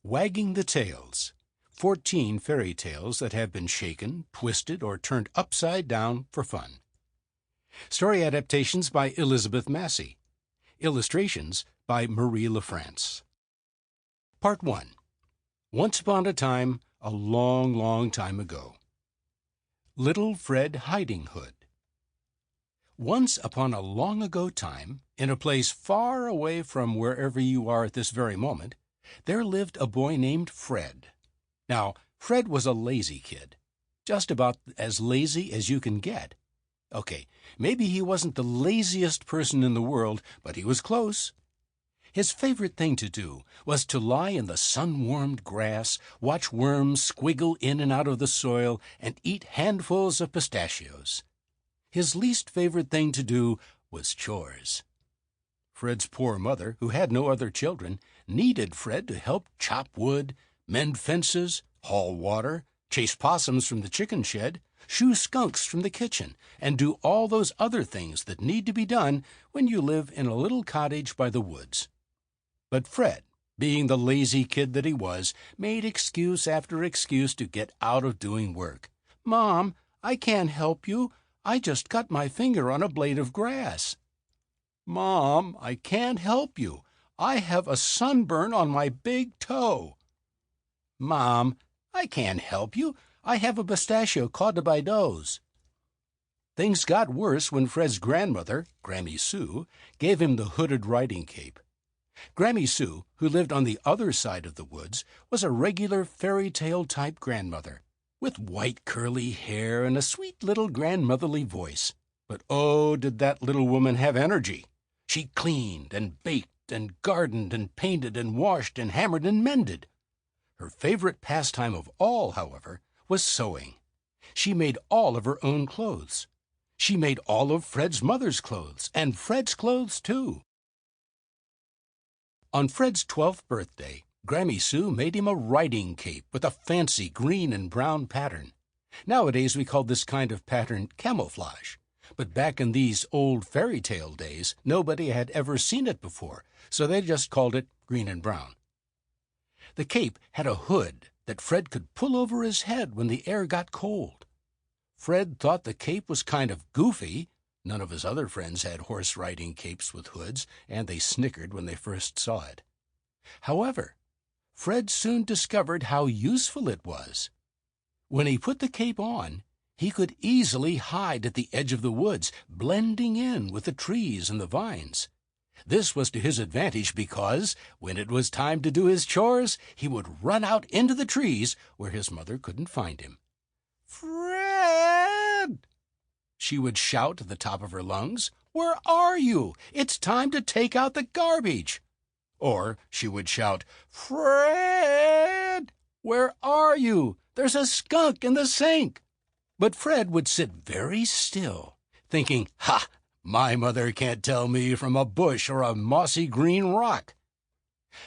Wagging the Tales, 14 fairy tales that have been shaken, twisted, or turned upside down for fun. Story adaptations by Elizabeth Massie. Illustrations by Marie LaFrance. Part 1. Once upon a time, a long, long time ago. Little Fred Hiding Hood. Once upon a long ago time, in a place far away from wherever you are at this very moment, there lived a boy named Fred. Now, Fred was a lazy kid, just about as lazy as you can get. Okay, maybe he wasn't the laziest person in the world, but he was close. His favorite thing to do was to lie in the sun-warmed grass, watch worms squiggle in and out of the soil, and eat handfuls of pistachios. His least favorite thing to do was chores. Fred's poor mother, who had no other children, needed Fred to help chop wood, mend fences, haul water, chase possums from the chicken shed, shoo skunks from the kitchen, and do all those other things that need to be done when you live in a little cottage by the woods. But Fred, being the lazy kid that he was, made excuse after excuse to get out of doing work. "Mom, I can't help you. I just cut my finger on a blade of grass." "Mom, I can't help you. I have a sunburn on my big toe." "Mom, I can't help you. I have a pistachio caught by nose." Things got worse when Fred's grandmother, Grammy Sue, gave him the hooded riding cape. Grammy Sue, who lived on the other side of the woods, was a regular fairy tale type grandmother, with white curly hair and a sweet little grandmotherly voice. But oh, did that little woman have energy! She cleaned and baked and gardened and painted and washed and hammered and mended. Her favorite pastime of all, however, was sewing. She made all of her own clothes. She made all of Fred's mother's clothes, and Fred's clothes, too. On Fred's 12th birthday, Grammy Sue made him a riding cape with a fancy green and brown pattern. Nowadays we call this kind of pattern camouflage. But back in these old fairy tale days, nobody had ever seen it before, so they just called it green and brown. The cape had a hood that Fred could pull over his head when the air got cold. Fred thought the cape was kind of goofy. None of his other friends had horse-riding capes with hoods, and they snickered when they first saw it. However, Fred soon discovered how useful it was. When he put the cape on, he could easily hide at the edge of the woods, blending in with the trees and the vines. This was to his advantage because, when it was time to do his chores, he would run out into the trees where his mother couldn't find him. "Fred!" she would shout at the top of her lungs. "Where are you? It's time to take out the garbage." Or she would shout, "Fred! Where are you? There's a skunk in the sink." But Fred would sit very still, thinking, "Ha! My mother can't tell me from a bush or a mossy green rock."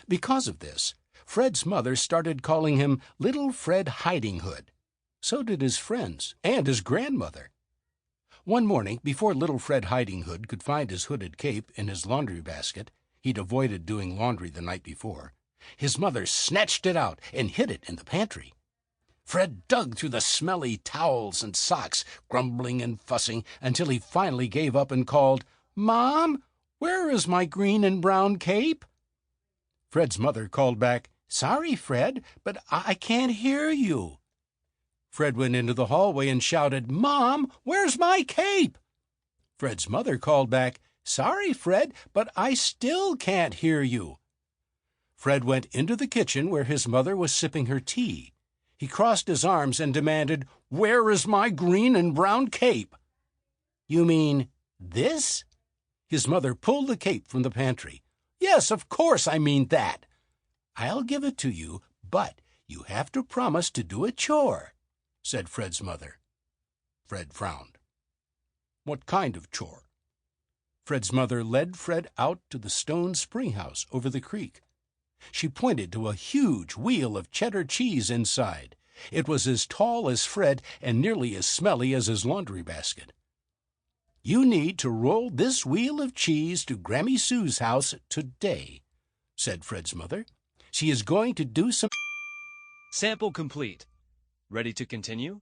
Because of this, Fred's mother started calling him Little Fred Hiding Hood. So did his friends and his grandmother. One morning, before Little Fred Hiding Hood could find his hooded cape in his laundry basket — he'd avoided doing laundry the night before — his mother snatched it out and hid it in the pantry. Fred dug through the smelly towels and socks, grumbling and fussing, until he finally gave up and called, "Mom, where is my green and brown cape?" Fred's mother called back, "Sorry, Fred, but I can't hear you." Fred went into the hallway and shouted, "Mom, where's my cape?" Fred's mother called back, "Sorry, Fred, but I still can't hear you." Fred went into the kitchen where his mother was sipping her tea. He crossed his arms and demanded, "Where is my green and brown cape?" "You mean this?" His mother pulled the cape from the pantry. "Yes, of course I mean that." "I'll give it to you, but you have to promise to do a chore," said Fred's mother. Fred frowned. "What kind of chore?" Fred's mother led Fred out to the stone spring house over the creek. She pointed to a huge wheel of cheddar cheese inside. It was as tall as Fred and nearly as smelly as his laundry basket. "You need to roll this wheel of cheese to Grammy Sue's house today," said Fred's mother. She is going to do some... Sample complete. Ready to continue?